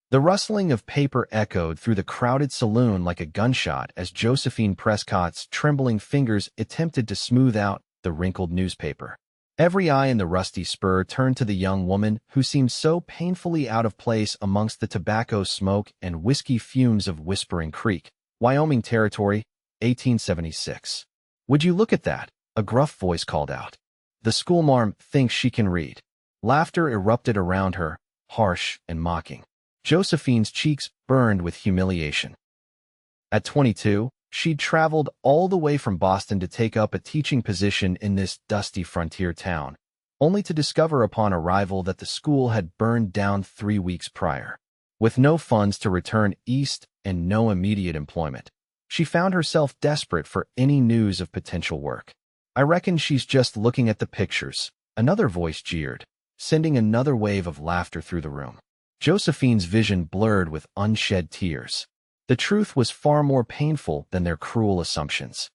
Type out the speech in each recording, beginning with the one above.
The rustling of paper echoed through the crowded saloon like a gunshot as Josephine Prescott's trembling fingers attempted to smooth out the wrinkled newspaper. Every eye in the rusty spur turned to the young woman who seemed so painfully out of place amongst the tobacco smoke and whiskey fumes of Whispering Creek, Wyoming Territory, 1876. "Would you look at that?" a gruff voice called out. "The schoolmarm thinks she can read." Laughter erupted around her, harsh and mocking. Josephine's cheeks burned with humiliation. At 22, she'd traveled all the way from Boston to take up a teaching position in this dusty frontier town, only to discover upon arrival that the school had burned down 3 weeks prior. With no funds to return east and no immediate employment, she found herself desperate for any news of potential work. "I reckon she's just looking at the pictures," another voice jeered, sending another wave of laughter through the room. Josephine's vision blurred with unshed tears. The truth was far more painful than their cruel assumptions.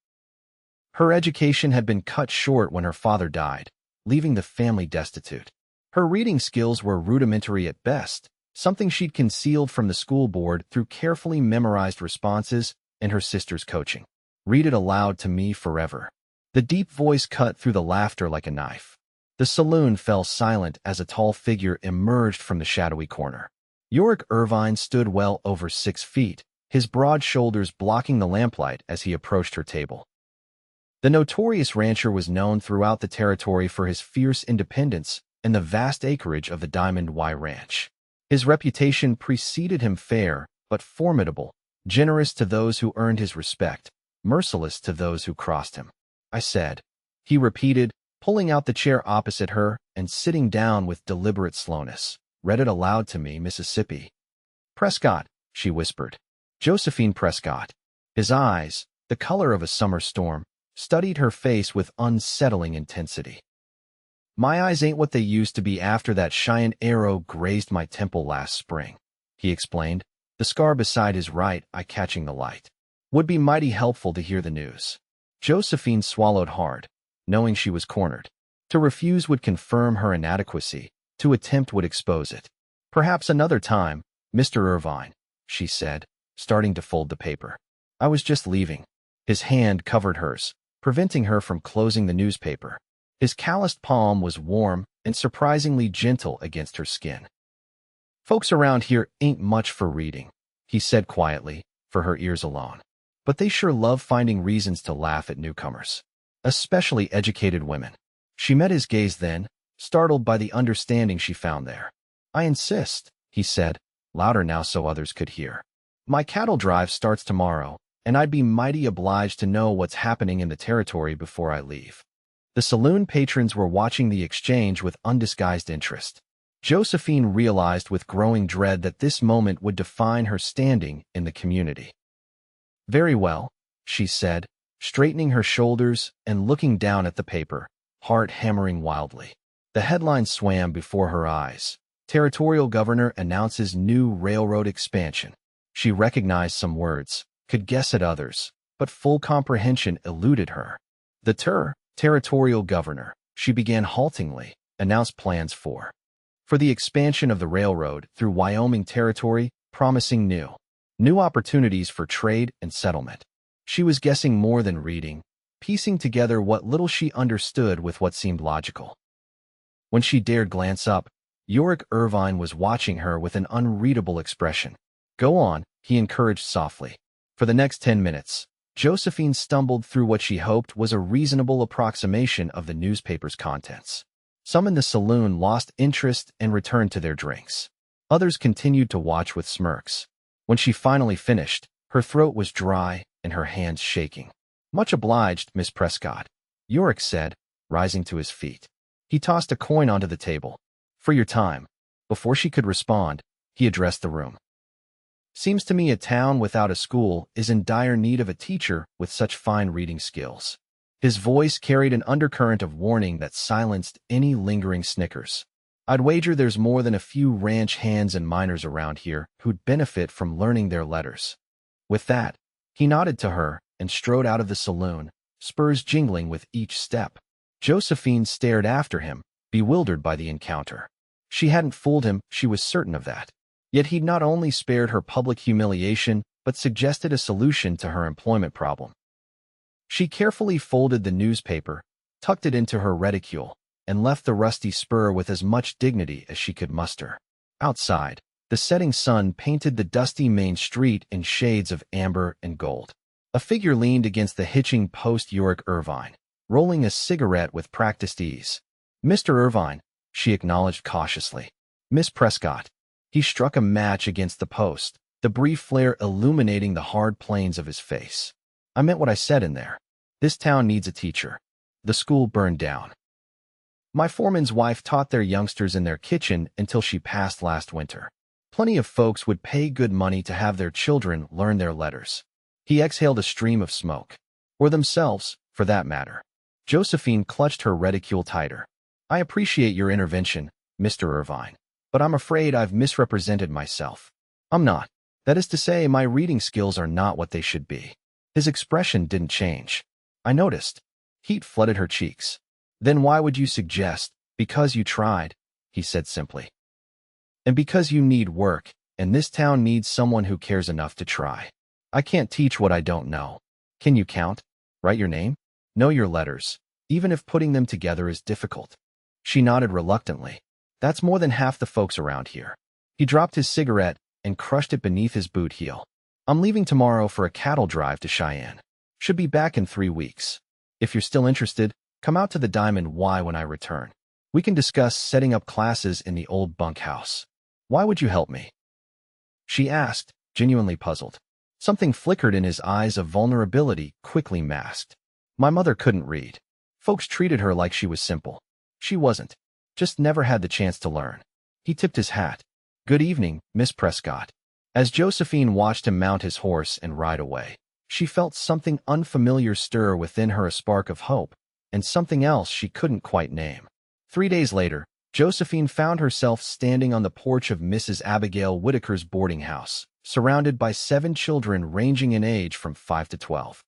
Her education had been cut short when her father died, leaving the family destitute. Her reading skills were rudimentary at best, something she'd concealed from the school board through carefully memorized responses and her sister's coaching. "Read it aloud to me forever." The deep voice cut through the laughter like a knife. The saloon fell silent as a tall figure emerged from the shadowy corner. Yorick Irvine stood well over 6 feet, his broad shoulders blocking the lamplight as he approached her table. The notorious rancher was known throughout the territory for his fierce independence and the vast acreage of the Diamond Y Ranch. His reputation preceded him, fair but formidable, generous to those who earned his respect, merciless to those who crossed him. "I said," he repeated, pulling out the chair opposite her and sitting down with deliberate slowness. "Read it aloud to me, Mississippi." "Prescott," she whispered. "Josephine Prescott." His eyes, the color of a summer storm, studied her face with unsettling intensity. "My eyes ain't what they used to be after that Cheyenne arrow grazed my temple last spring," he explained, the scar beside his right eye catching the light. "Would be mighty helpful to hear the news." Josephine swallowed hard, knowing she was cornered. To refuse would confirm her inadequacy, to attempt would expose it. "Perhaps another time, Mr. Irvine," she said, starting to fold the paper. "I was just leaving." His hand covered hers, preventing her from closing the newspaper. His calloused palm was warm and surprisingly gentle against her skin. "Folks around here ain't much for reading," he said quietly, for her ears alone. "But they sure love finding reasons to laugh at newcomers. Especially educated women." She met his gaze then, startled by the understanding she found there. "I insist," he said, louder now so others could hear. "My cattle drive starts tomorrow, and I'd be mighty obliged to know what's happening in the territory before I leave." The saloon patrons were watching the exchange with undisguised interest. Josephine realized with growing dread that this moment would define her standing in the community. "Very well," she said, straightening her shoulders and looking down at the paper, heart hammering wildly. The headline swam before her eyes. "Territorial Governor announces new railroad expansion." She recognized some words, could guess at others, but full comprehension eluded her. The Territorial Governor, she began haltingly, announced plans for the expansion of the railroad through Wyoming Territory, promising new opportunities for trade and settlement. She was guessing more than reading, piecing together what little she understood with what seemed logical. When she dared glance up, Yorick Irvine was watching her with an unreadable expression. "Go on," he encouraged softly. For the next 10 minutes, Josephine stumbled through what she hoped was a reasonable approximation of the newspaper's contents. Some in the saloon lost interest and returned to their drinks. Others continued to watch with smirks. When she finally finished, her throat was dry and her hands shaking. "Much obliged, Miss Prescott," Yorick said, rising to his feet. He tossed a coin onto the table. "For your time." Before she could respond, he addressed the room. "Seems to me a town without a school is in dire need of a teacher with such fine reading skills." His voice carried an undercurrent of warning that silenced any lingering snickers. "I'd wager there's more than a few ranch hands and miners around here who'd benefit from learning their letters." With that, he nodded to her and strode out of the saloon, spurs jingling with each step. Josephine stared after him, bewildered by the encounter. She hadn't fooled him, she was certain of that. Yet he'd not only spared her public humiliation, but suggested a solution to her employment problem. She carefully folded the newspaper, tucked it into her reticule, and left the rusty spur with as much dignity as she could muster. Outside, the setting sun painted the dusty main street in shades of amber and gold. A figure leaned against the hitching post. Yorick Irvine, rolling a cigarette with practiced ease. "Mr. Irvine," she acknowledged cautiously. "Miss Prescott." He struck a match against the post, the brief flare illuminating the hard planes of his face. "I meant what I said in there. This town needs a teacher. The school burned down. My foreman's wife taught their youngsters in their kitchen until she passed last winter. Plenty of folks would pay good money to have their children learn their letters." He exhaled a stream of smoke. Or themselves, for that matter. Josephine clutched her reticule tighter. "I appreciate your intervention, Mr. Irvine, but I'm afraid I've misrepresented myself. I'm not. That is to say, my reading skills are not what they should be." His expression didn't change. "I noticed." Heat flooded her cheeks. "Then why would you suggest, because you tried," he said simply. "And because you need work, and this town needs someone who cares enough to try. I can't teach what I don't know. Can you count? Write your name? Know your letters, even if putting them together is difficult?" She nodded reluctantly. "That's more than half the folks around here." He dropped his cigarette and crushed it beneath his boot heel. "I'm leaving tomorrow for a cattle drive to Cheyenne. Should be back in 3 weeks. If you're still interested, come out to the Diamond Y when I return. We can discuss setting up classes in the old bunkhouse. Why would you help me?" she asked, genuinely puzzled. Something flickered in his eyes of vulnerability, quickly masked. "My mother couldn't read. Folks treated her like she was simple. She wasn't. Just never had the chance to learn." He tipped his hat. "Good evening, Miss Prescott." As Josephine watched him mount his horse and ride away, she felt something unfamiliar stir within her, a spark of hope, and something else she couldn't quite name. 3 days later, Josephine found herself standing on the porch of Mrs. Abigail Whitaker's boarding house, surrounded by 7 children ranging in age from 5 to 12.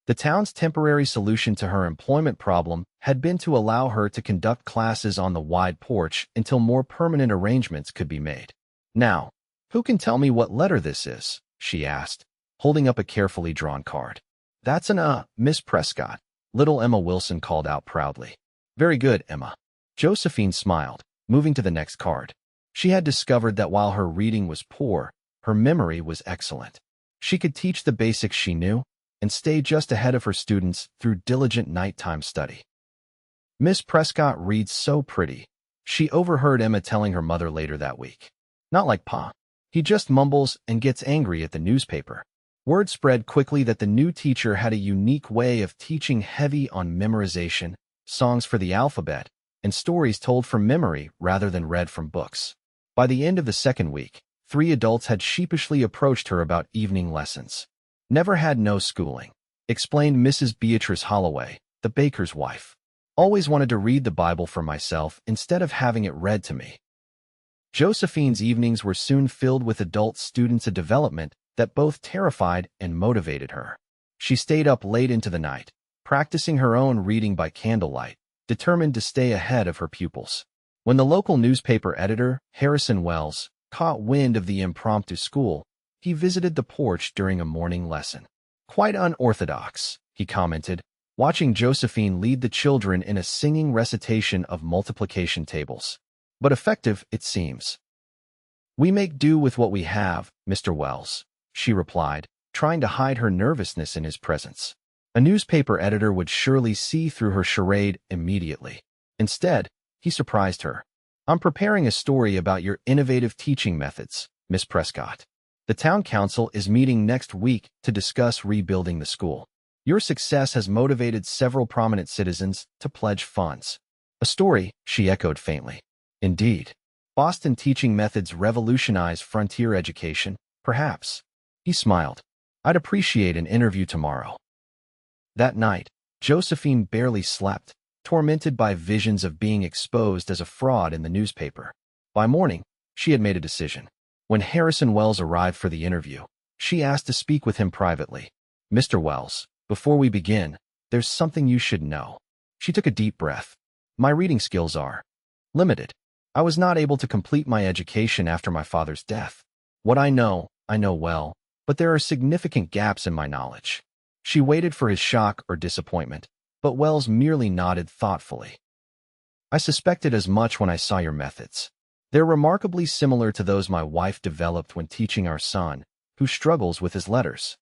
The town's temporary solution to her employment problem had been to allow her to conduct classes on the wide porch until more permanent arrangements could be made. "Now, who can tell me what letter this is?" she asked, holding up a carefully drawn card. "That's an Miss Prescott," little Emma Wilson called out proudly. "Very good, Emma." Josephine smiled, moving to the next card. She had discovered that while her reading was poor, her memory was excellent. She could teach the basics she knew and stay just ahead of her students through diligent nighttime study. "Miss Prescott reads so pretty," she overheard Emma telling her mother later that week. "Not like Pa. He just mumbles and gets angry at the newspaper." Word spread quickly that the new teacher had a unique way of teaching, heavy on memorization, songs for the alphabet, and stories told from memory rather than read from books. By the end of the second week, 3 adults had sheepishly approached her about evening lessons. "Never had no schooling," explained Mrs. Beatrice Holloway, the baker's wife. "Always wanted to read the Bible for myself instead of having it read to me." Josephine's evenings were soon filled with adult students, a development that both terrified and motivated her. She stayed up late into the night, practicing her own reading by candlelight, determined to stay ahead of her pupils. When the local newspaper editor, Harrison Wells, caught wind of the impromptu school, he visited the porch during a morning lesson. "Quite unorthodox," he commented, watching Josephine lead the children in a singing recitation of multiplication tables. "But effective, it seems." "We make do with what we have, Mr. Wells," she replied, trying to hide her nervousness in his presence. A newspaper editor would surely see through her charade immediately. Instead, he surprised her. "I'm preparing a story about your innovative teaching methods, Miss Prescott. The town council is meeting next week to discuss rebuilding the school. Your success has motivated several prominent citizens to pledge funds." "A story," she echoed faintly. "Indeed. Boston teaching methods revolutionize frontier education, perhaps." He smiled. "I'd appreciate an interview tomorrow." That night, Josephine barely slept, tormented by visions of being exposed as a fraud in the newspaper. By morning, she had made a decision. When Harrison Wells arrived for the interview, she asked to speak with him privately. "Mr. Wells, before we begin, there's something you should know." She took a deep breath. "My reading skills are limited. I was not able to complete my education after my father's death. What I know well, but there are significant gaps in my knowledge." She waited for his shock or disappointment, but Wells merely nodded thoughtfully. "I suspected as much when I saw your methods. They're remarkably similar to those my wife developed when teaching our son, who struggles with his letters."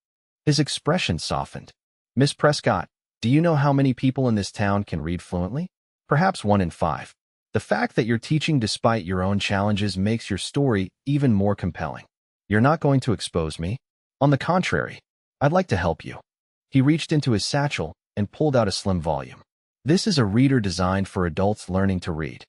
His expression softened. "Miss Prescott, do you know how many people in this town can read fluently? Perhaps 1 in 5. The fact that you're teaching despite your own challenges makes your story even more compelling. You're not going to expose me. On the contrary, I'd like to help you." He reached into his satchel and pulled out a slim volume. "This is a reader designed for adults learning to read.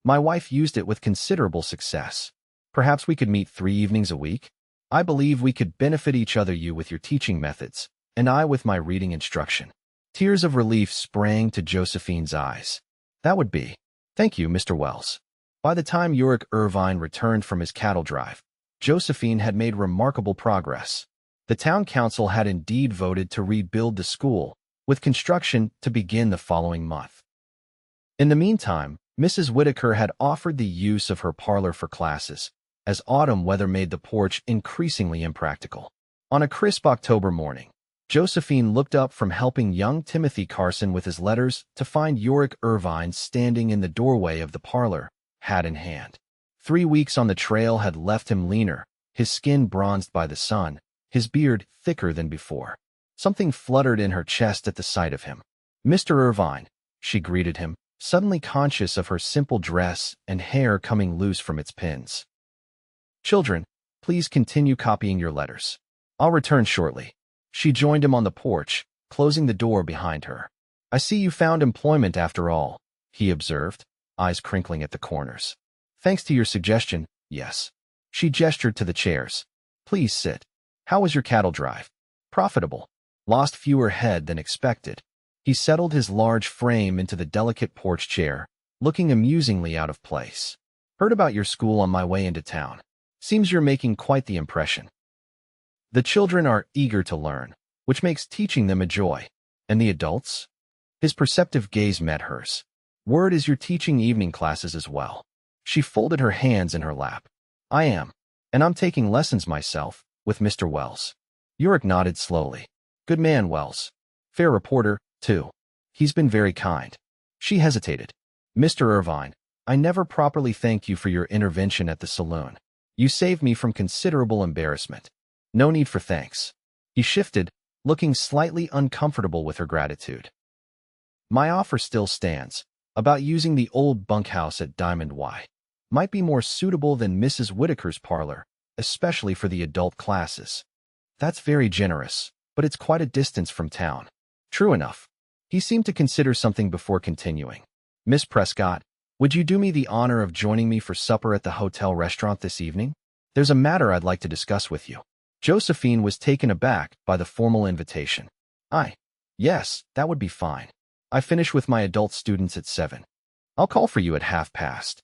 My wife used it with considerable success. Perhaps we could meet 3 evenings a week? I believe we could benefit each other, you with your teaching methods, and I with my reading instruction." Tears of relief sprang to Josephine's eyes. "That would be. Thank you, Mr. Wells." By the time Yorick Irvine returned from his cattle drive, Josephine had made remarkable progress. The town council had indeed voted to rebuild the school, with construction to begin the following month. In the meantime, Mrs. Whitaker had offered the use of her parlor for classes, as autumn weather made the porch increasingly impractical. On a crisp October morning, Josephine looked up from helping young Timothy Carson with his letters to find Yorick Irvine standing in the doorway of the parlor, hat in hand. 3 weeks on the trail had left him leaner, his skin bronzed by the sun, his beard thicker than before. Something fluttered in her chest at the sight of him. "Mr. Irvine," she greeted him, suddenly conscious of her simple dress and hair coming loose from its pins. "Children, please continue copying your letters. I'll return shortly." She joined him on the porch, closing the door behind her. "I see you found employment after all," he observed, eyes crinkling at the corners. "Thanks to your suggestion, yes." She gestured to the chairs. "Please sit. How was your cattle drive?" "Profitable. Lost fewer head than expected." He settled his large frame into the delicate porch chair, looking amusingly out of place. "Heard about your school on my way into town. Seems you're making quite the impression. The children are eager to learn, which makes teaching them a joy. And the adults?" His perceptive gaze met hers. "Word is you're teaching evening classes as well." She folded her hands in her lap. "I am. And I'm taking lessons myself, with Mr. Wells." Yorick nodded slowly. "Good man, Wells. Fair reporter, too. He's been very kind." She hesitated. "Mr. Irvine, I never properly thanked you for your intervention at the saloon. You saved me from considerable embarrassment." "No need for thanks." He shifted, looking slightly uncomfortable with her gratitude. "My offer still stands, about using the old bunkhouse at Diamond Y. Might be more suitable than Mrs. Whitaker's parlor, especially for the adult classes." "That's very generous, but it's quite a distance from town." "True enough." He seemed to consider something before continuing. "Miss Prescott, would you do me the honor of joining me for supper at the hotel restaurant this evening? There's a matter I'd like to discuss with you." Josephine was taken aback by the formal invitation. Yes, that would be fine. I finish with my adult students at 7. I'll call for you at past.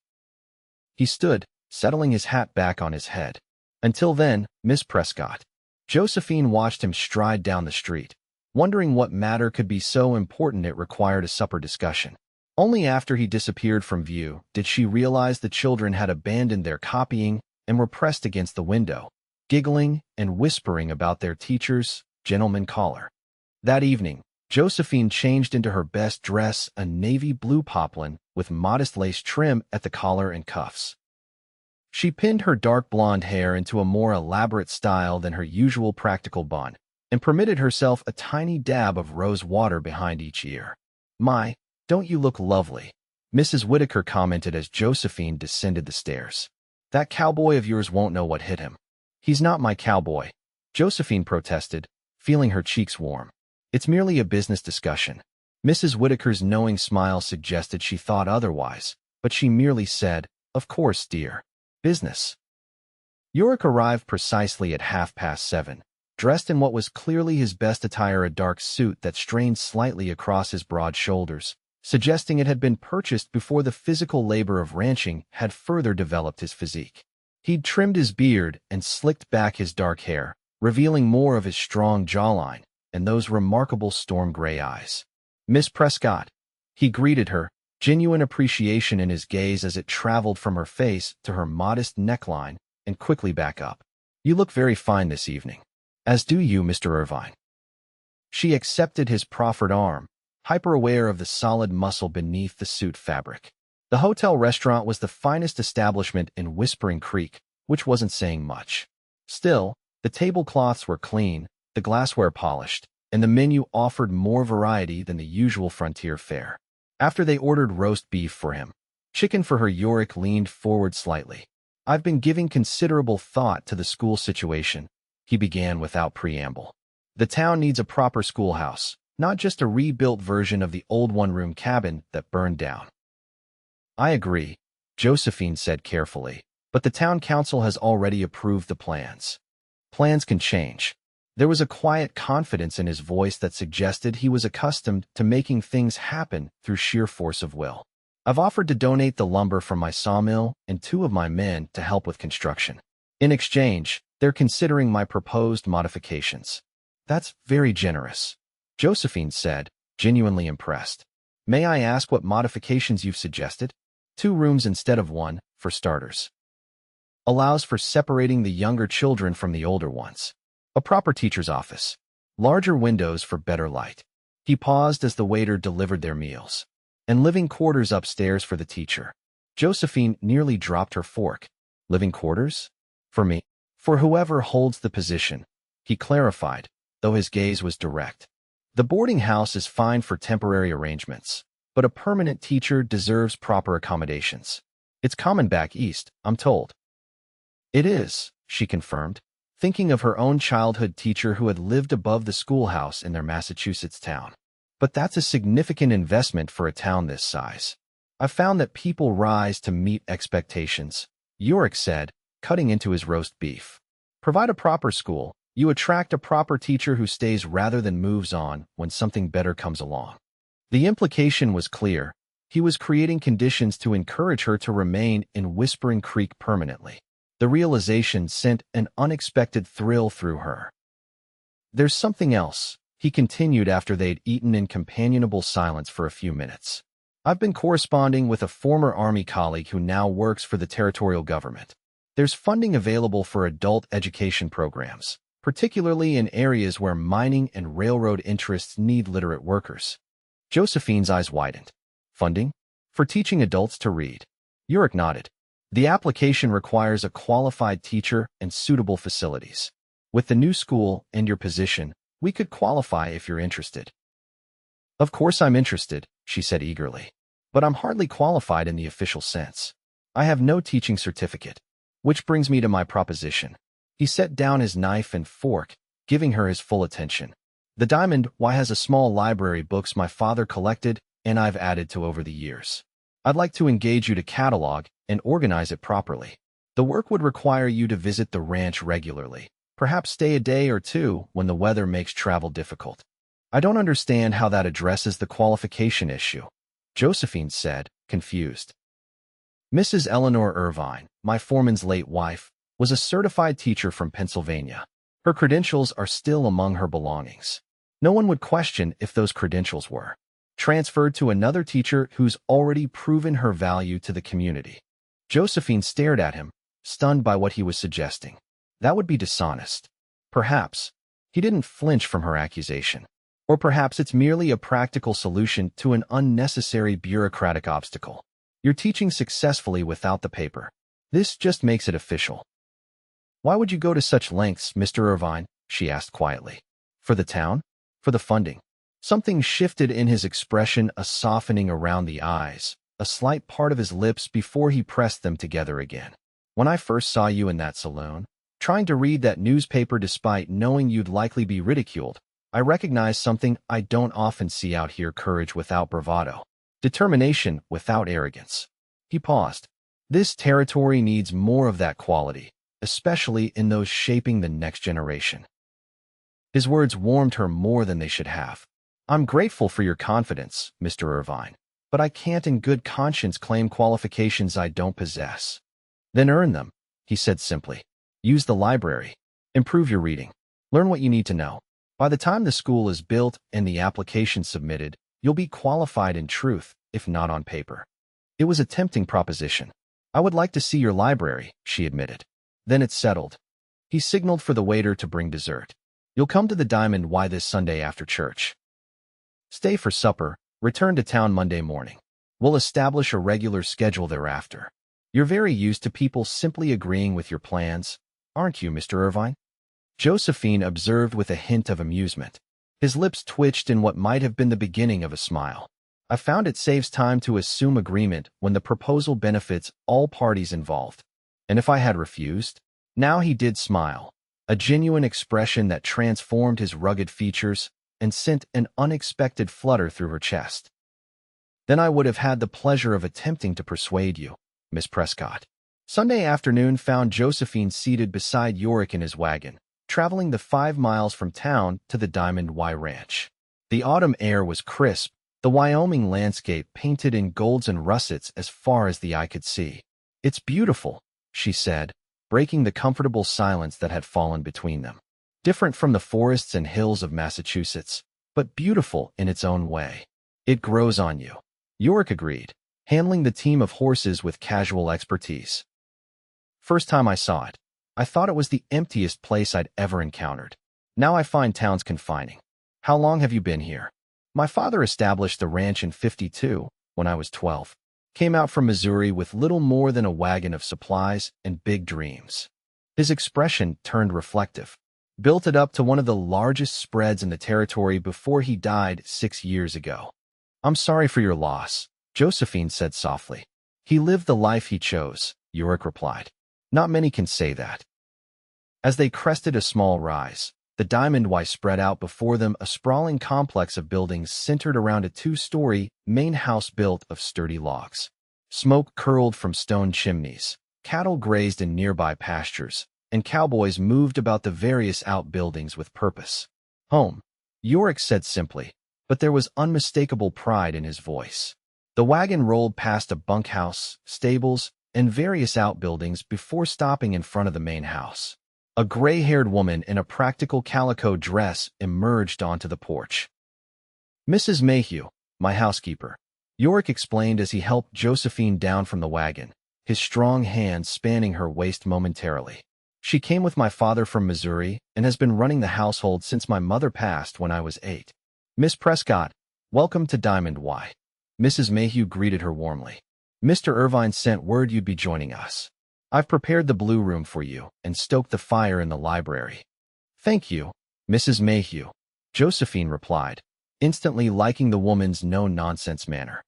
He stood, settling his hat back on his head. "Until then, Miss Prescott." Josephine watched him stride down the street, wondering what matter could be so important it required a supper discussion. Only after he disappeared from view did she realize the children had abandoned their copying and were pressed against the window, giggling and whispering about their teacher's gentleman caller. That evening, Josephine changed into her best dress, a navy blue poplin with modest lace trim at the collar and cuffs. She pinned her dark blonde hair into a more elaborate style than her usual practical bun, and permitted herself a tiny dab of rose water behind each ear. "My, don't you look lovely," Mrs. Whitaker commented as Josephine descended the stairs. "That cowboy of yours won't know what hit him." "He's not my cowboy," Josephine protested, feeling her cheeks warm. "It's merely a business discussion." Mrs. Whitaker's knowing smile suggested she thought otherwise, but she merely said, "Of course, dear. Business." Yorick arrived precisely at 7:30, dressed in what was clearly his best attire, a dark suit that strained slightly across his broad shoulders, suggesting it had been purchased before the physical labor of ranching had further developed his physique. He'd trimmed his beard and slicked back his dark hair, revealing more of his strong jawline and those remarkable storm gray eyes. "Miss Prescott," he greeted her, genuine appreciation in his gaze as it traveled from her face to her modest neckline and quickly back up. "You look very fine this evening." "As do you, Mr. Irvine." She accepted his proffered arm, hyper-aware of the solid muscle beneath the suit fabric. The hotel restaurant was the finest establishment in Whispering Creek, which wasn't saying much. Still, the tablecloths were clean, the glassware polished, and the menu offered more variety than the usual frontier fare. After they ordered roast beef for him, chicken for her, Yorick leaned forward slightly. "I've been giving considerable thought to the school situation," he began without preamble. "The town needs a proper schoolhouse, not just a rebuilt version of the old one-room cabin that burned down." "I agree," Josephine said carefully, "but the town council has already approved the plans. Plans can change." There was a quiet confidence in his voice that suggested he was accustomed to making things happen through sheer force of will. "I've offered to donate the lumber from my sawmill and 2 of my men to help with construction. In exchange, they're considering my proposed modifications." "That's very generous," Josephine said, genuinely impressed. "May I ask what modifications you've suggested?" 2 rooms instead of 1, for starters. Allows for separating the younger children from the older ones. A proper teacher's office. Larger windows for better light. He paused as the waiter delivered their meals. "And living quarters upstairs for the teacher." Josephine nearly dropped her fork. "Living quarters? For me?" "For whoever holds the position," he clarified, though his gaze was direct. "The boarding house is fine for temporary arrangements, but a permanent teacher deserves proper accommodations. It's common back east, I'm told." "It is," she confirmed, thinking of her own childhood teacher who had lived above the schoolhouse in their Massachusetts town. "But that's a significant investment for a town this size." "I've found that people rise to meet expectations," Yorick said, cutting into his roast beef. "Provide a proper school, you attract a proper teacher who stays rather than moves on when something better comes along." The implication was clear. He was creating conditions to encourage her to remain in Whispering Creek permanently. The realization sent an unexpected thrill through her. "There's something else," he continued after they'd eaten in companionable silence for a few minutes. "I've been corresponding with a former Army colleague who now works for the territorial government. There's funding available for adult education programs, particularly in areas where mining and railroad interests need literate workers." Josephine's eyes widened. "Funding? For teaching adults to read?" Yorick nodded. "The application requires a qualified teacher and suitable facilities. With the new school and your position, we could qualify if you're interested." "Of course I'm interested," she said eagerly. "But I'm hardly qualified in the official sense. I have no teaching certificate. Which brings me to my proposition." He set down his knife and fork, giving her his full attention. "The Diamond Y has a small library books my father collected and I've added to over the years. I'd like to engage you to catalog and organize it properly. The work would require you to visit the ranch regularly, perhaps stay a day or 2 when the weather makes travel difficult." "I don't understand how that addresses the qualification issue," Josephine said, confused. "Mrs. Eleanor Irvine, my foreman's late wife, was a certified teacher from Pennsylvania. Her credentials are still among her belongings. No one would question if those credentials were transferred to another teacher who's already proven her value to the community." Josephine stared at him, stunned by what he was suggesting. That would be dishonest. Perhaps. He didn't flinch from her accusation. Or perhaps it's merely a practical solution to an unnecessary bureaucratic obstacle. "You're teaching successfully without the paper. This just makes it official." "Why would you go to such lengths, Mr. Irvine?" she asked quietly. "For the town? For the funding?" Something shifted in his expression, a softening around the eyes, a slight part of his lips before he pressed them together again. "When I first saw you in that saloon, trying to read that newspaper despite knowing you'd likely be ridiculed, I recognized something I don't often see out here: courage without bravado, determination without arrogance." He paused. "This territory needs more of that quality, especially in those shaping the next generation." His words warmed her more than they should have. "I'm grateful for your confidence, Mr. Irvine, but I can't in good conscience claim qualifications I don't possess." "Then earn them," he said simply. "Use the library. Improve your reading. Learn what you need to know. By the time the school is built and the application submitted, you'll be qualified in truth, if not on paper. It was a tempting proposition. "I would like to see your library," she admitted. "Then it's settled." He signaled for the waiter to bring dessert. "You'll come to the Diamond Y this Sunday after church. Stay for supper, return to town Monday morning. We'll establish a regular schedule thereafter. You're very used to people simply agreeing with your plans, aren't you, Mr. Irvine?" Josephine observed with a hint of amusement. His lips twitched in what might have been the beginning of a smile. "I found it saves time to assume agreement when the proposal benefits all parties involved. And if I had refused?" Now he did smile, a genuine expression that transformed his rugged features and sent an unexpected flutter through her chest. "Then I would have had the pleasure of attempting to persuade you, Miss Prescott." Sunday afternoon found Josephine seated beside Yorick in his wagon, traveling the 5 miles from town to the Diamond Y Ranch. The autumn air was crisp, the Wyoming landscape painted in golds and russets as far as the eye could see. "It's beautiful," she said, breaking the comfortable silence that had fallen between them. "Different from the forests and hills of Massachusetts, but beautiful in its own way. It grows on you." Yorick agreed, handling the team of horses with casual expertise. "First time I saw it, I thought it was the emptiest place I'd ever encountered. Now I find towns confining. How long have you been here?" "My father established the ranch in '52, when I was 12. Came out from Missouri with little more than a wagon of supplies and big dreams." His expression turned reflective. "Built it up to one of the largest spreads in the territory before he died 6 years ago." "I'm sorry for your loss," Josephine said softly. "He lived the life he chose," Yorick replied. "Not many can say that." As they crested a small rise, the Diamond Y spread out before them, a sprawling complex of buildings centered around a 2-story main house built of sturdy logs. Smoke curled from stone chimneys, cattle grazed in nearby pastures, and cowboys moved about the various outbuildings with purpose. "Home," Yorick said simply, but there was unmistakable pride in his voice. The wagon rolled past a bunkhouse, stables, and various outbuildings before stopping in front of the main house. A gray-haired woman in a practical calico dress emerged onto the porch. "Mrs. Mayhew, my housekeeper," Yorick explained as he helped Josephine down from the wagon, his strong hand spanning her waist momentarily. "She came with my father from Missouri and has been running the household since my mother passed when I was 8. Miss Prescott, welcome to Diamond Y." Mrs. Mayhew greeted her warmly. "Mr. Irvine sent word you'd be joining us. I've prepared the blue room for you and stoked the fire in the library." "Thank you, Mrs. Mayhew," Josephine replied, instantly liking the woman's no-nonsense manner.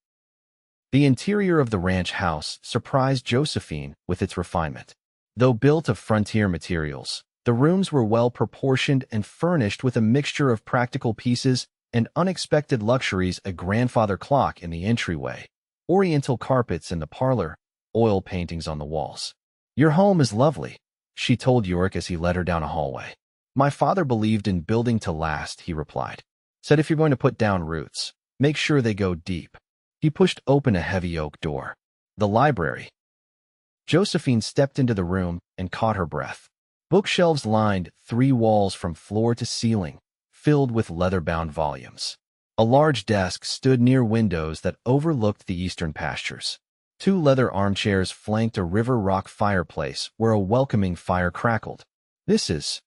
The interior of the ranch house surprised Josephine with its refinement. Though built of frontier materials, the rooms were well-proportioned and furnished with a mixture of practical pieces and unexpected luxuries: a grandfather clock in the entryway, oriental carpets in the parlor, oil paintings on the walls. "Your home is lovely," she told Yorick as he led her down a hallway. "My father believed in building to last," he replied. "Said if you're going to put down roots, make sure they go deep." He pushed open a heavy oak door. "The library." Josephine stepped into the room and caught her breath. Bookshelves lined 3 walls from floor to ceiling, filled with leather-bound volumes. A large desk stood near windows that overlooked the eastern pastures. 2 leather armchairs flanked a river rock fireplace where a welcoming fire crackled. "This is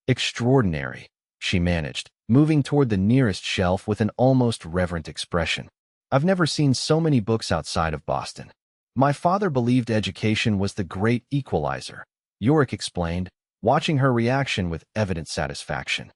extraordinary," she managed, moving toward the nearest shelf with an almost reverent expression. "I've never seen so many books outside of Boston." "My father believed education was the great equalizer," Yorick explained, watching her reaction with evident satisfaction.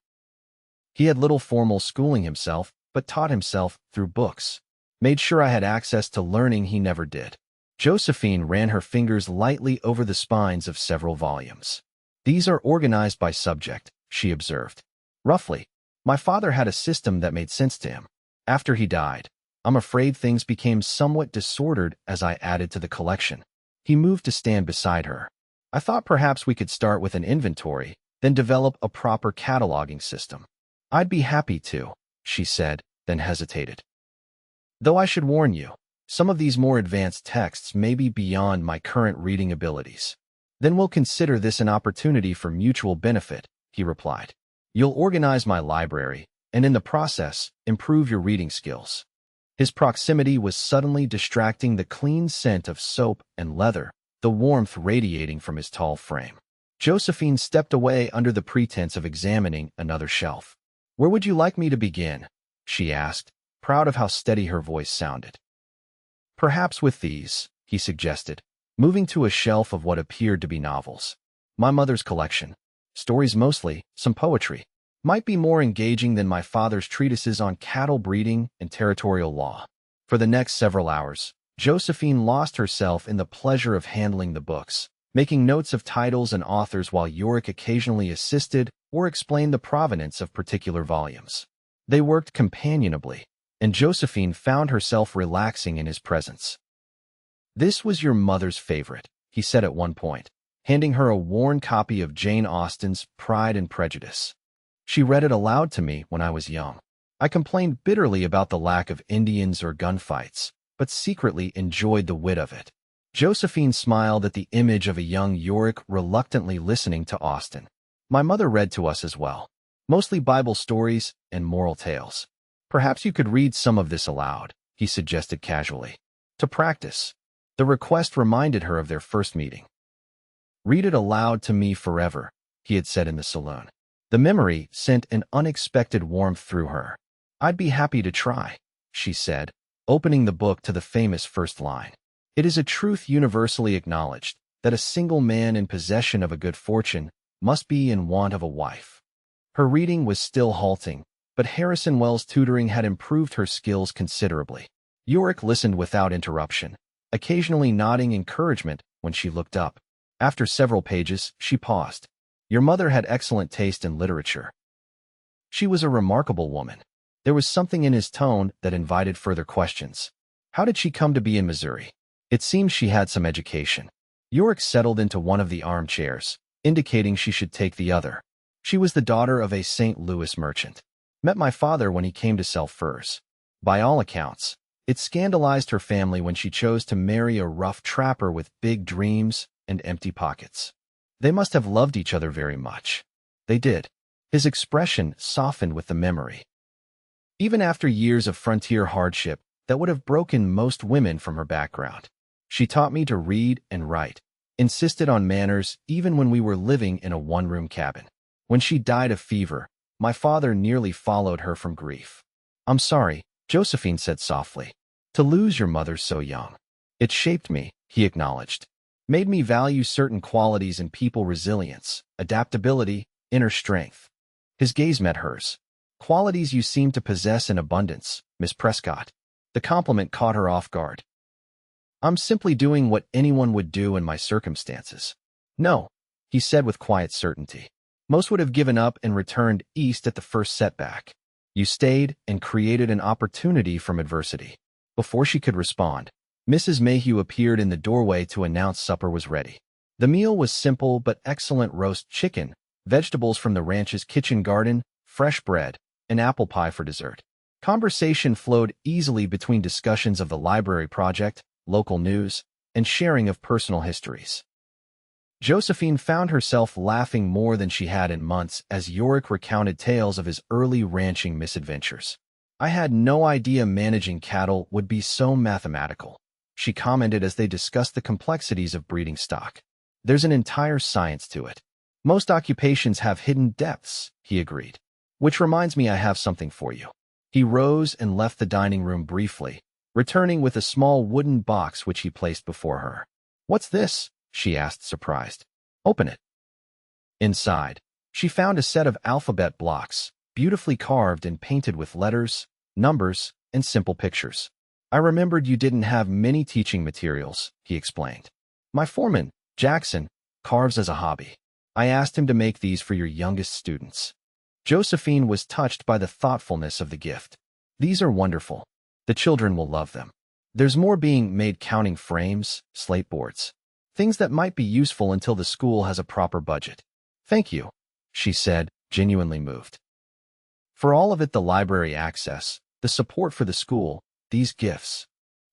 "He had little formal schooling himself, but taught himself through books. Made sure I had access to learning he never did." Josephine ran her fingers lightly over the spines of several volumes. "These are organized by subject," she observed. "Roughly, my father had a system that made sense to him. After he died, I'm afraid things became somewhat disordered as I added to the collection." He moved to stand beside her. "I thought perhaps we could start with an inventory, then develop a proper cataloging system." "I'd be happy to," she said, then hesitated. "Though I should warn you, some of these more advanced texts may be beyond my current reading abilities." "Then we'll consider this an opportunity for mutual benefit," he replied. "You'll organize my library, and in the process, improve your reading skills." His proximity was suddenly distracting, the clean scent of soap and leather, the warmth radiating from his tall frame. Josephine stepped away under the pretense of examining another shelf. "Where would you like me to begin?" she asked, proud of how steady her voice sounded. "Perhaps with these," he suggested, moving to a shelf of what appeared to be novels. "My mother's collection. Stories mostly, some poetry. Might be more engaging than my father's treatises on cattle breeding and territorial law." For the next several hours, Josephine lost herself in the pleasure of handling the books, making notes of titles and authors while Yorick occasionally assisted or explained the provenance of particular volumes. They worked companionably, and Josephine found herself relaxing in his presence. "This was your mother's favorite," he said at one point, handing her a worn copy of Jane Austen's Pride and Prejudice. "She read it aloud to me when I was young. I complained bitterly about the lack of Indians or gunfights, but secretly enjoyed the wit of it." Josephine smiled at the image of a young Yorick reluctantly listening to Austen. "My mother read to us as well, mostly Bible stories and moral tales. Perhaps you could read some of this aloud," he suggested casually. To practice. The request reminded her of their first meeting. "Read it aloud to me forever," he had said in the saloon. The memory sent an unexpected warmth through her. "I'd be happy to try," she said, opening the book to the famous first line. "It is a truth universally acknowledged, that a single man in possession of a good fortune must be in want of a wife." Her reading was still halting, but Harrison Wells' tutoring had improved her skills considerably. Yorick listened without interruption, occasionally nodding encouragement when she looked up. After several pages, she paused. "Your mother had excellent taste in literature." "She was a remarkable woman." There was something in his tone that invited further questions. "How did she come to be in Missouri?" "It seems she had some education." Yorick settled into one of the armchairs, indicating she should take the other. "She was the daughter of a St. Louis merchant. Met my father when he came to sell furs. By all accounts, it scandalized her family when she chose to marry a rough trapper with big dreams and empty pockets. They must have loved each other very much." "They did." His expression softened with the memory. "Even after years of frontier hardship that would have broken most women from her background. She taught me to read and write, insisted on manners even when we were living in a one-room cabin. When she died of fever, my father nearly followed her from grief." "I'm sorry," Josephine said softly, "to lose your mother so young." "It shaped me," he acknowledged. "Made me value certain qualities in people: resilience, adaptability, inner strength." His gaze met hers. "Qualities you seem to possess in abundance, Miss Prescott." The compliment caught her off guard. "I'm simply doing what anyone would do in my circumstances." "No," he said with quiet certainty. "Most would have given up and returned east at the first setback. You stayed and created an opportunity from adversity." Before she could respond, Mrs. Mayhew appeared in the doorway to announce supper was ready. The meal was simple but excellent: roast chicken, vegetables from the ranch's kitchen garden, fresh bread, and apple pie for dessert. Conversation flowed easily between discussions of the library project, local news, and sharing of personal histories. Josephine found herself laughing more than she had in months as Yorick recounted tales of his early ranching misadventures. "I had no idea managing cattle would be so mathematical," she commented as they discussed the complexities of breeding stock. "There's an entire science to it." "Most occupations have hidden depths," he agreed. "Which reminds me, I have something for you." He rose and left the dining room briefly, returning with a small wooden box which he placed before her. "What's this?" she asked, surprised. "Open it." Inside, she found a set of alphabet blocks, beautifully carved and painted with letters, numbers, and simple pictures. "I remembered you didn't have many teaching materials," he explained. "My foreman, Jackson, carves as a hobby. I asked him to make these for your youngest students." Josephine was touched by the thoughtfulness of the gift. "These are wonderful. The children will love them. There's more being made: counting frames, slate boards. Things that might be useful until the school has a proper budget." "Thank you," she said, genuinely moved. For all of it, the library access, the support for the school, these gifts.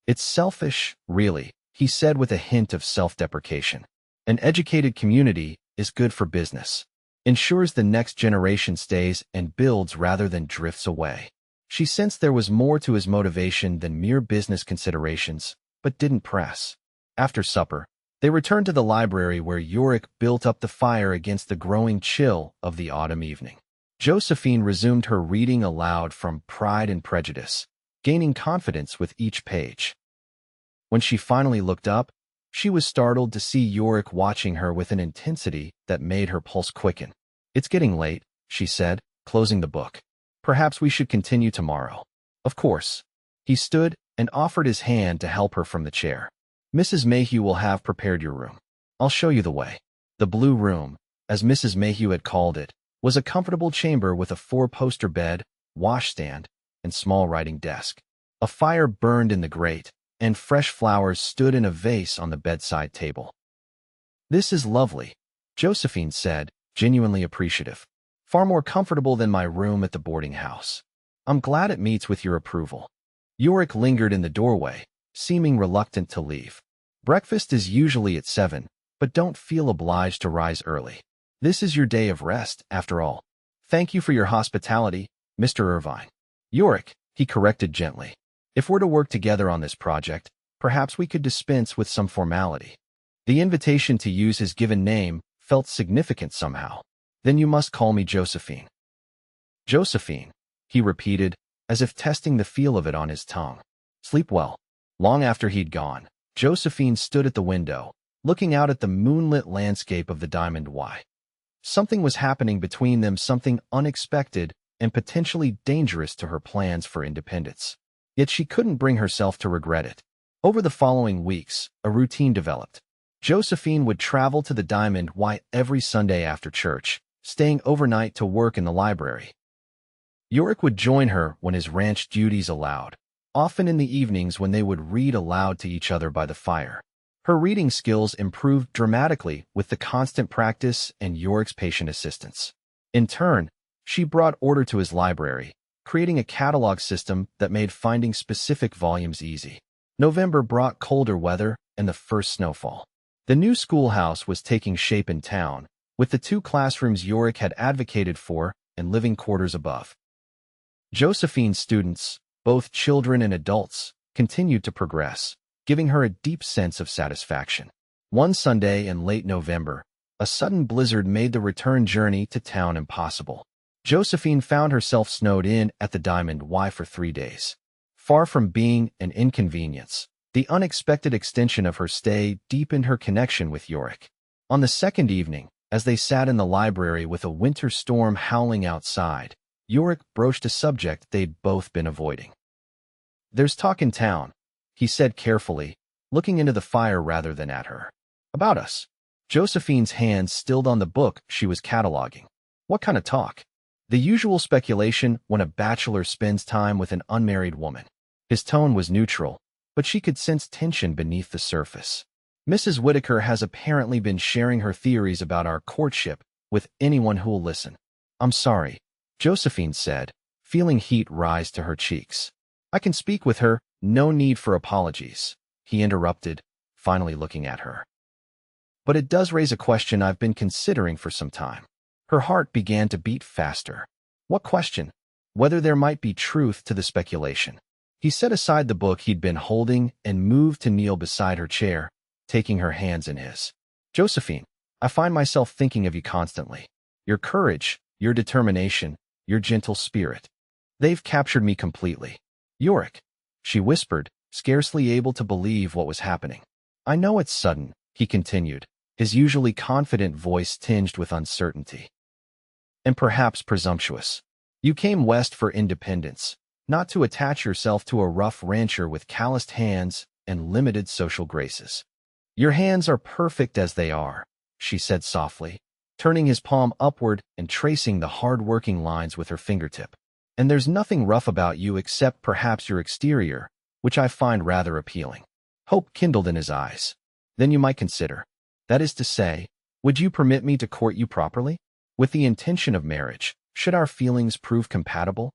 "It's selfish, really," he said with a hint of self-deprecation. "An educated community is good for business. Ensures the next generation stays and builds rather than drifts away." She sensed there was more to his motivation than mere business considerations, but didn't press. After supper, they returned to the library where Yorick built up the fire against the growing chill of the autumn evening. Josephine resumed her reading aloud from Pride and Prejudice, gaining confidence with each page. When she finally looked up, she was startled to see Yorick watching her with an intensity that made her pulse quicken. "It's getting late," she said, closing the book. "Perhaps we should continue tomorrow." "Of course." He stood and offered his hand to help her from the chair. "Mrs. Mayhew will have prepared your room. I'll show you the way." The Blue Room, as Mrs. Mayhew had called it, was a comfortable chamber with a 4-poster bed, washstand, and small writing desk. A fire burned in the grate, and fresh flowers stood in a vase on the bedside table. "This is lovely," Josephine said, genuinely appreciative. "Far more comfortable than my room at the boarding house. I'm glad it meets with your approval." Yorick lingered in the doorway, seeming reluctant to leave. "Breakfast is usually at 7, but don't feel obliged to rise early. This is your day of rest, after all. Thank you for your hospitality, Mr. Irvine." "Yorick," he corrected gently. "If we're to work together on this project, perhaps we could dispense with some formality." The invitation to use his given name felt significant somehow. "Then you must call me Josephine." "Josephine," he repeated, as if testing the feel of it on his tongue. "Sleep well." Long after he'd gone, Josephine stood at the window, looking out at the moonlit landscape of the Diamond Y. Something was happening between them, something unexpected and potentially dangerous to her plans for independence. Yet she couldn't bring herself to regret it. Over the following weeks, a routine developed. Josephine would travel to the Diamond Y every Sunday after church, staying overnight to work in the library. Yorick would join her when his ranch duties allowed, often in the evenings when they would read aloud to each other by the fire. Her reading skills improved dramatically with the constant practice and Yorick's patient assistance. In turn, she brought order to his library, creating a catalog system that made finding specific volumes easy. November brought colder weather and the first snowfall. The new schoolhouse was taking shape in town, with the 2 classrooms Yorick had advocated for and living quarters above. Josephine's students, both children and adults, continued to progress, giving her a deep sense of satisfaction. One Sunday in late November, a sudden blizzard made the return journey to town impossible. Josephine found herself snowed in at the Diamond Y for 3 days. Far from being an inconvenience, the unexpected extension of her stay deepened her connection with Yorick. On the second evening, as they sat in the library with a winter storm howling outside, Yorick broached a subject they'd both been avoiding. "There's talk in town," he said carefully, looking into the fire rather than at her. "About us." Josephine's hands stilled on the book she was cataloging. "What kind of talk?" "The usual speculation when a bachelor spends time with an unmarried woman." His tone was neutral, but she could sense tension beneath the surface. "Mrs. Whitaker has apparently been sharing her theories about our courtship with anyone who'll listen." "I'm sorry," Josephine said, feeling heat rise to her cheeks. "I can speak with her, no need for apologies," he interrupted, finally looking at her. "But it does raise a question I've been considering for some time." Her heart began to beat faster. What question? Whether there might be truth to the speculation. He set aside the book he'd been holding and moved to kneel beside her chair, taking her hands in his. "Josephine, I find myself thinking of you constantly. Your courage, your determination, your gentle spirit. They've captured me completely." "Yorick," she whispered, scarcely able to believe what was happening. "I know it's sudden," he continued, his usually confident voice tinged with uncertainty. "And perhaps presumptuous. You came west for independence, not to attach yourself to a rough rancher with calloused hands and limited social graces." "Your hands are perfect as they are," she said softly, turning his palm upward and tracing the hard-working lines with her fingertip. "And there's nothing rough about you except perhaps your exterior, which I find rather appealing." Hope kindled in his eyes. "Then you might consider. That is to say, would you permit me to court you properly? With the intention of marriage, should our feelings prove compatible?"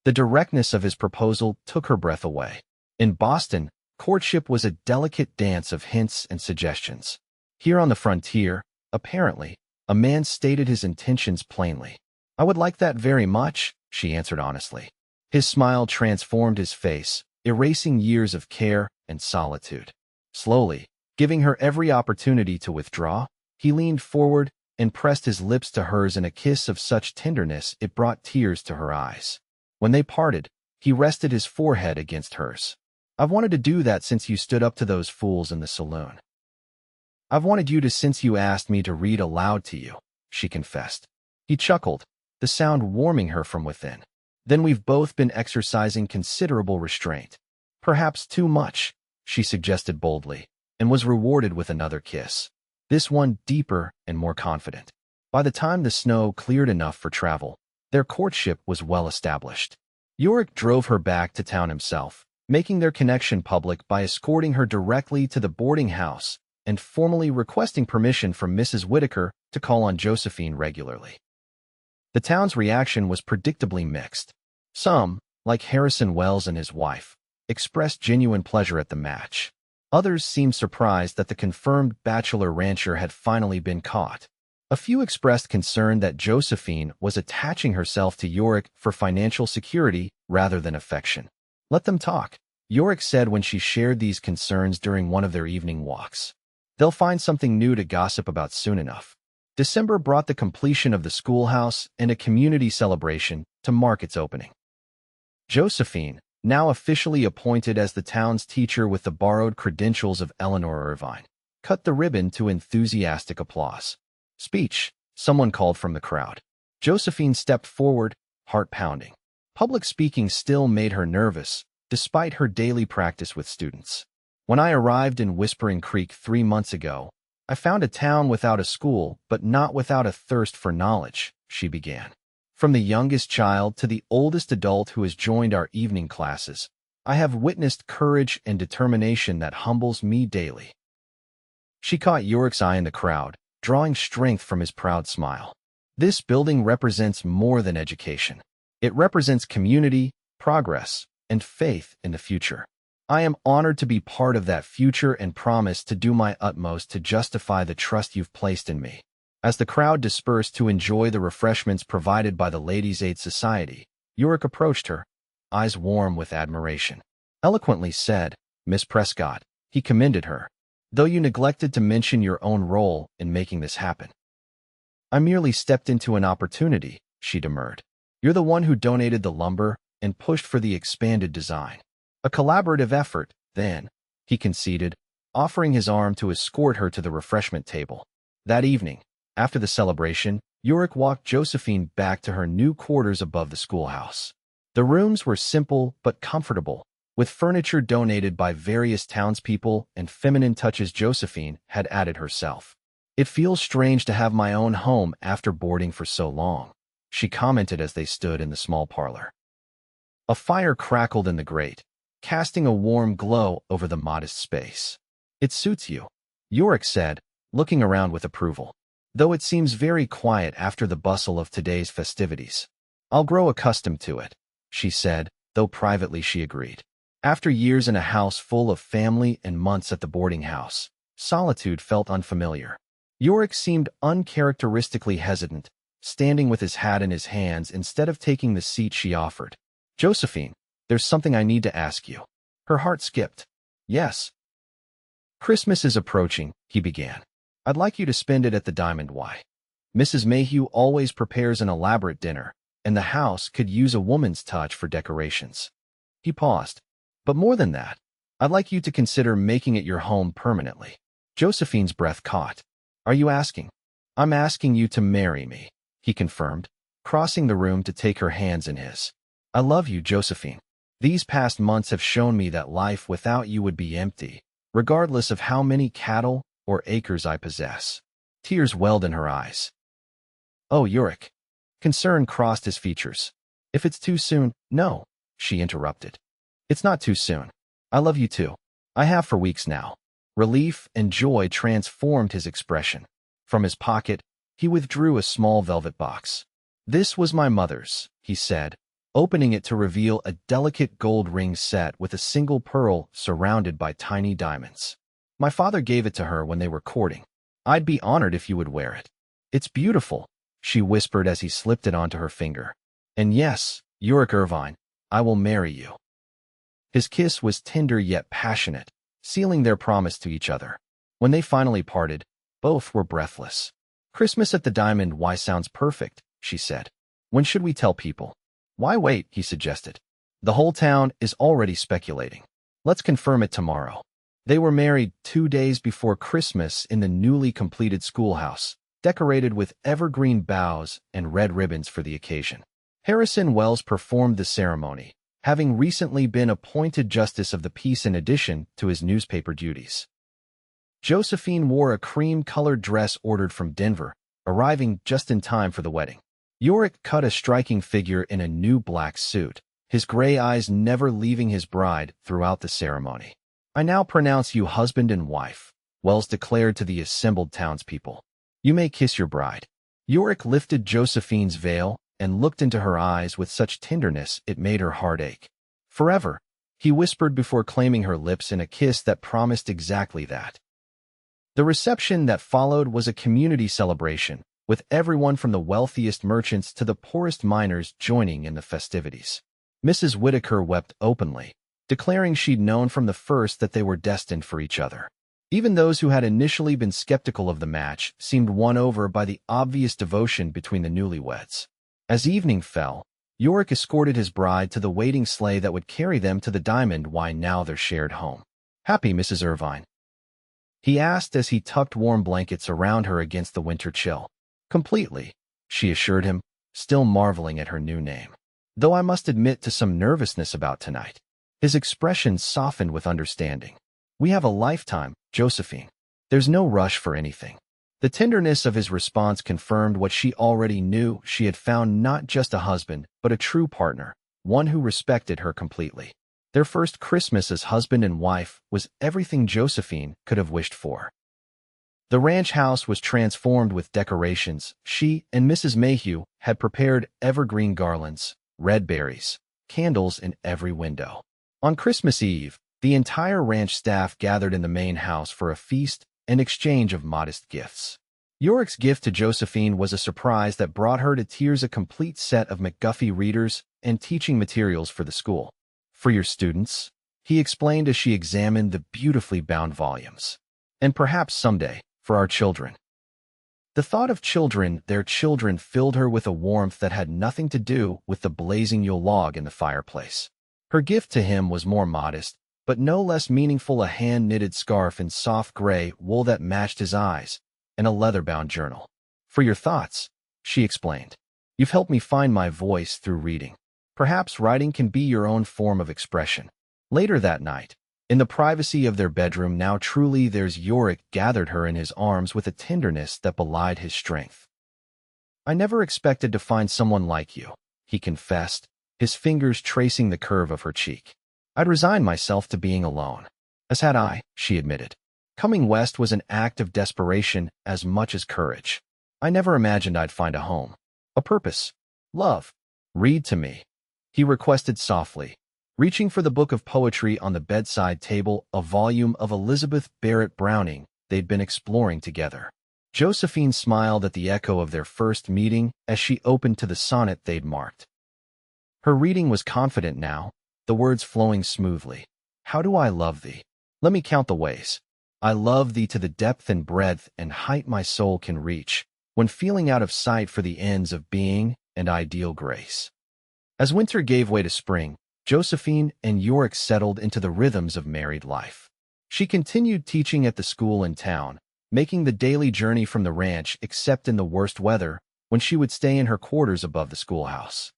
The directness of his proposal took her breath away. In Boston, courtship was a delicate dance of hints and suggestions. Here on the frontier, apparently, a man stated his intentions plainly. "I would like that very much," she answered honestly. His smile transformed his face, erasing years of care and solitude. Slowly, giving her every opportunity to withdraw, he leaned forward and pressed his lips to hers in a kiss of such tenderness it brought tears to her eyes. When they parted, he rested his forehead against hers. "I've wanted to do that since you stood up to those fools in the saloon. I've wanted you to since you asked me to read aloud to you," she confessed. He chuckled, the sound warming her from within. "Then we've both been exercising considerable restraint. Perhaps too much," she suggested boldly, and was rewarded with another kiss. This one deeper and more confident. By the time the snow cleared enough for travel, their courtship was well established. Yorick drove her back to town himself, making their connection public by escorting her directly to the boarding house and formally requesting permission from Mrs. Whitaker to call on Josephine regularly. The town's reaction was predictably mixed. Some, like Harrison Wells and his wife, expressed genuine pleasure at the match. Others seemed surprised that the confirmed bachelor rancher had finally been caught. A few expressed concern that Josephine was attaching herself to Yorick for financial security rather than affection. "Let them talk," Yorick said when she shared these concerns during one of their evening walks. "They'll find something new to gossip about soon enough." December brought the completion of the schoolhouse and a community celebration to mark its opening. Josephine, now officially appointed as the town's teacher with the borrowed credentials of Eleanor Irvine, cut the ribbon to enthusiastic applause. "Speech," someone called from the crowd. Josephine stepped forward, heart pounding. Public speaking still made her nervous, despite her daily practice with students. "When I arrived in Whispering Creek 3 months ago, I found a town without a school, but not without a thirst for knowledge," she began. "From the youngest child to the oldest adult who has joined our evening classes, I have witnessed courage and determination that humbles me daily." She caught Yorick's eye in the crowd, drawing strength from his proud smile. "This building represents more than education. It represents community, progress, and faith in the future. I am honored to be part of that future and promise to do my utmost to justify the trust you've placed in me." As the crowd dispersed to enjoy the refreshments provided by the Ladies' Aid Society, Yorick approached her, eyes warm with admiration. "Eloquently said, Miss Prescott," he commended her, "though you neglected to mention your own role in making this happen." "I merely stepped into an opportunity," she demurred. "You're the one who donated the lumber and pushed for the expanded design. A collaborative effort, then," he conceded, offering his arm to escort her to the refreshment table. That evening, after the celebration, Yorick walked Josephine back to her new quarters above the schoolhouse. The rooms were simple but comfortable, with furniture donated by various townspeople and feminine touches Josephine had added herself. "It feels strange to have my own home after boarding for so long," she commented as they stood in the small parlor. A fire crackled in the grate, casting a warm glow over the modest space. "It suits you," Yorick said, looking around with approval, "though it seems very quiet after the bustle of today's festivities." "I'll grow accustomed to it," she said, though privately she agreed. After years in a house full of family and months at the boarding house, solitude felt unfamiliar. Yorick seemed uncharacteristically hesitant, standing with his hat in his hands instead of taking the seat she offered. "Josephine, there's something I need to ask you." Her heart skipped. "Yes." "Christmas is approaching," he began. "I'd like you to spend it at the Diamond Y. Mrs. Mayhew always prepares an elaborate dinner, and the house could use a woman's touch for decorations." He paused. "But more than that, I'd like you to consider making it your home permanently." Josephine's breath caught. "Are you asking?" "I'm asking you to marry me," he confirmed, crossing the room to take her hands in his. "I love you, Josephine. These past months have shown me that life without you would be empty, regardless of how many cattle or acres I possess." Tears welled in her eyes. "Oh, Yorick." Concern crossed his features. "If it's too soon—" "No," she interrupted. "It's not too soon. I love you too. I have for weeks now." Relief and joy transformed his expression. From his pocket, he withdrew a small velvet box. "This was my mother's," he said, opening it to reveal a delicate gold ring set with a single pearl surrounded by tiny diamonds. "My father gave it to her when they were courting. I'd be honored if you would wear it." "It's beautiful," she whispered as he slipped it onto her finger. "And yes, Yorick Irvine, I will marry you." His kiss was tender yet passionate, sealing their promise to each other. When they finally parted, both were breathless. "Christmas at the Diamond Y sounds perfect," she said. "When should we tell people?" "Why wait?" he suggested. "The whole town is already speculating. Let's confirm it tomorrow." They were married 2 days before Christmas in the newly completed schoolhouse, decorated with evergreen boughs and red ribbons for the occasion. Harrison Wells performed the ceremony, having recently been appointed Justice of the Peace in addition to his newspaper duties. Josephine wore a cream-colored dress ordered from Denver, arriving just in time for the wedding. Yorick cut a striking figure in a new black suit, his gray eyes never leaving his bride throughout the ceremony. "I now pronounce you husband and wife," Wells declared to the assembled townspeople. "You may kiss your bride." Yorick lifted Josephine's veil and looked into her eyes with such tenderness it made her heart ache. "Forever," he whispered before claiming her lips in a kiss that promised exactly that. The reception that followed was a community celebration, with everyone from the wealthiest merchants to the poorest miners joining in the festivities. Mrs. Whitaker wept openly, declaring she'd known from the first that they were destined for each other. Even those who had initially been skeptical of the match seemed won over by the obvious devotion between the newlyweds. As evening fell, Yorick escorted his bride to the waiting sleigh that would carry them to the Diamond Y, now their shared home. "Happy, Mrs. Irvine?" he asked as he tucked warm blankets around her against the winter chill. "Completely," she assured him, still marveling at her new name. "Though I must admit to some nervousness about tonight." His expression softened with understanding. "We have a lifetime, Josephine. There's no rush for anything." The tenderness of his response confirmed what she already knew. She had found not just a husband, but a true partner, one who respected her completely. Their first Christmas as husband and wife was everything Josephine could have wished for. The ranch house was transformed with decorations. She and Mrs. Mayhew had prepared evergreen garlands, red berries, candles in every window. On Christmas Eve, the entire ranch staff gathered in the main house for a feast and exchange of modest gifts. Yorick's gift to Josephine was a surprise that brought her to tears: a complete set of McGuffey readers and teaching materials for the school. "For your students," he explained as she examined the beautifully bound volumes. "And perhaps someday, for our children." The thought of children, their children, filled her with a warmth that had nothing to do with the blazing Yule log in the fireplace. Her gift to him was more modest, but no less meaningful: a hand-knitted scarf in soft gray wool that matched his eyes, and a leather-bound journal. "For your thoughts," she explained. "You've helped me find my voice through reading. Perhaps writing can be your own form of expression." Later that night, in the privacy of their bedroom, now truly theirs, Yorick gathered her in his arms with a tenderness that belied his strength. "I never expected to find someone like you," he confessed, his fingers tracing the curve of her cheek. "I'd resigned myself to being alone." "As had I," she admitted. "Coming west was an act of desperation as much as courage. I never imagined I'd find a home, a purpose, love." "Read to me," he requested softly, reaching for the book of poetry on the bedside table, a volume of Elizabeth Barrett Browning they'd been exploring together. Josephine smiled at the echo of their first meeting as she opened to the sonnet they'd marked. Her reading was confident now, the words flowing smoothly. "How do I love thee? Let me count the ways. I love thee to the depth and breadth and height my soul can reach, when feeling out of sight for the ends of being and ideal grace." As winter gave way to spring, Josephine and Yorick settled into the rhythms of married life. She continued teaching at the school in town, making the daily journey from the ranch except in the worst weather, when she would stay in her quarters above the schoolhouse.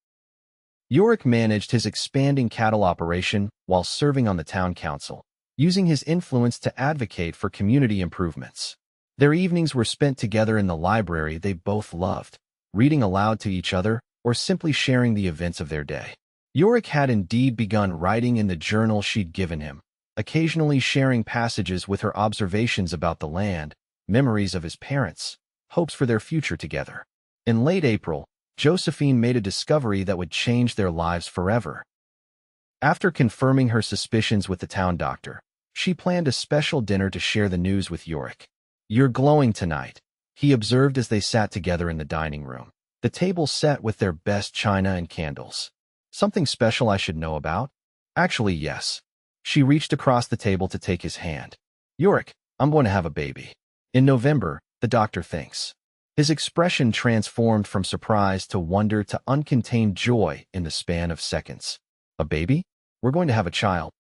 Yorick managed his expanding cattle operation while serving on the town council, using his influence to advocate for community improvements. Their evenings were spent together in the library they both loved, reading aloud to each other or simply sharing the events of their day. Yorick had indeed begun writing in the journal she'd given him, occasionally sharing passages with her observations about the land, memories of his parents, hopes for their future together. In late April, Josephine made a discovery that would change their lives forever. After confirming her suspicions with the town doctor, she planned a special dinner to share the news with Yorick. "You're glowing tonight," he observed as they sat together in the dining room, the table set with their best china and candles. Something special I should know about? Actually, yes. She reached across the table to take his hand. Yorick, I'm going to have a baby. In November, the doctor thinks. His expression transformed from surprise to wonder to uncontained joy in the span of seconds. A baby? We're going to have a child.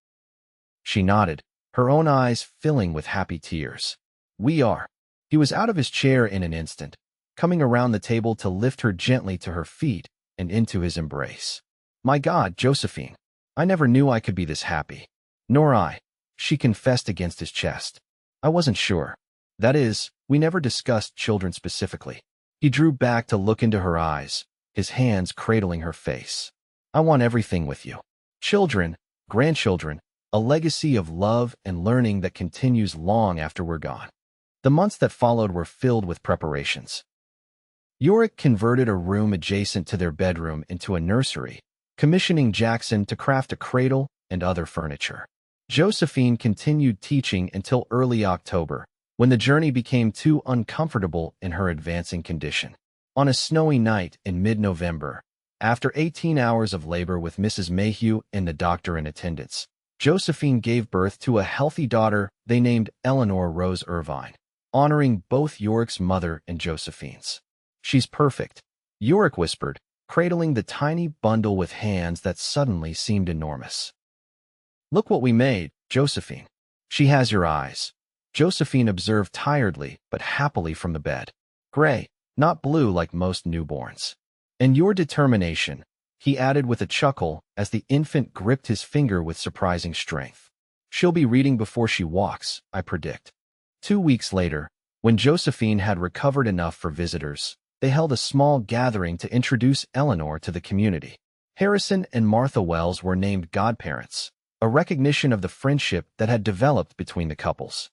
She nodded, her own eyes filling with happy tears. We are. He was out of his chair in an instant, coming around the table to lift her gently to her feet and into his embrace. My God, Josephine, I never knew I could be this happy. Nor I, she confessed against his chest. I wasn't sure. That is, we never discussed children specifically. He drew back to look into her eyes, his hands cradling her face. I want everything with you. Children, grandchildren, a legacy of love and learning that continues long after we're gone. The months that followed were filled with preparations. Yorick converted a room adjacent to their bedroom into a nursery, commissioning Jackson to craft a cradle and other furniture. Josephine continued teaching until early October, when the journey became too uncomfortable in her advancing condition. On a snowy night in mid-November, after 18 hours of labor with Mrs. Mayhew and the doctor in attendance, Josephine gave birth to a healthy daughter they named Eleanor Rose Irvine, honoring both Yorick's mother and Josephine's. She's perfect, Yorick whispered, cradling the tiny bundle with hands that suddenly seemed enormous. Look what we made, Josephine. She has your eyes. Josephine observed tiredly but happily from the bed. Gray, not blue like most newborns. And your determination, he added with a chuckle as the infant gripped his finger with surprising strength. She'll be reading before she walks, I predict. 2 weeks later, when Josephine had recovered enough for visitors, they held a small gathering to introduce Eleanor to the community. Harrison and Martha Wells were named godparents, a recognition of the friendship that had developed between the couples.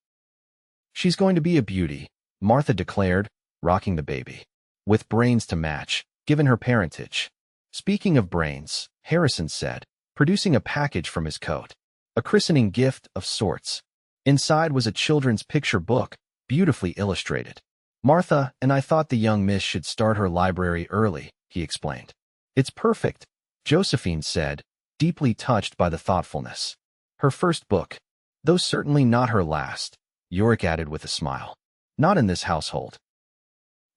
She's going to be a beauty, Martha declared, rocking the baby. With brains to match, given her parentage. Speaking of brains, Harrison said, producing a package from his coat. A christening gift of sorts. Inside was a children's picture book, beautifully illustrated. Martha and I thought the young miss should start her library early, he explained. It's perfect, Josephine said, deeply touched by the thoughtfulness. Her first book, though certainly not her last, Yorick added with a smile. Not in this household.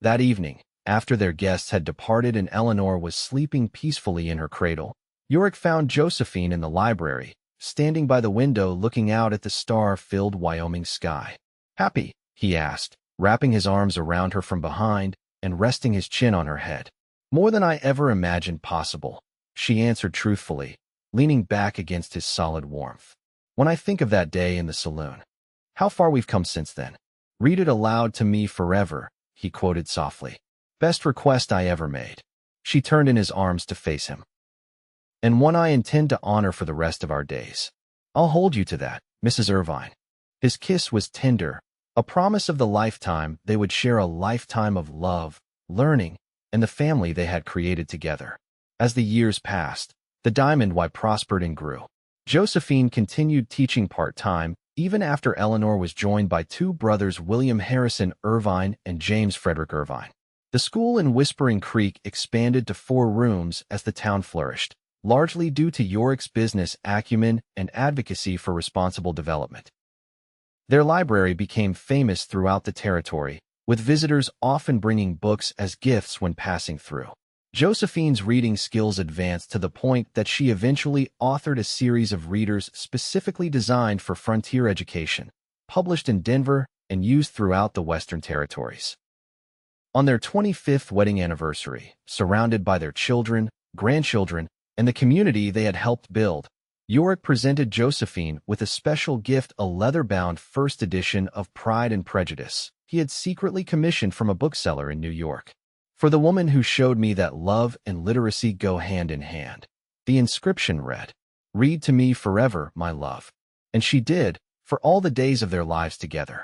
That evening, after their guests had departed and Eleanor was sleeping peacefully in her cradle, Yorick found Josephine in the library, standing by the window looking out at the star-filled Wyoming sky. Happy? He asked, wrapping his arms around her from behind and resting his chin on her head. More than I ever imagined possible, she answered truthfully, leaning back against his solid warmth. When I think of that day in the saloon, how far we've come since then. Read it aloud to me forever, he quoted softly. Best request I ever made. She turned in his arms to face him. And one I intend to honor for the rest of our days. I'll hold you to that, Mrs. Irvine. His kiss was tender, a promise of the lifetime they would share, a lifetime of love, learning, and the family they had created together. As the years passed, the Diamond Y prospered and grew. Josephine continued teaching part-time, even after Eleanor was joined by 2 brothers, William Harrison Irvine and James Frederick Irvine. The school in Whispering Creek expanded to 4 rooms as the town flourished, largely due to Yorick's business acumen and advocacy for responsible development. Their library became famous throughout the territory, with visitors often bringing books as gifts when passing through. Josephine's reading skills advanced to the point that she eventually authored a series of readers specifically designed for frontier education, published in Denver and used throughout the Western Territories. On their 25th wedding anniversary, surrounded by their children, grandchildren, and the community they had helped build, Yorick presented Josephine with a special gift, a leather-bound first edition of Pride and Prejudice he had secretly commissioned from a bookseller in New York. For the woman who showed me that love and literacy go hand in hand. The inscription read, Read to me forever, my love. And she did, for all the days of their lives together.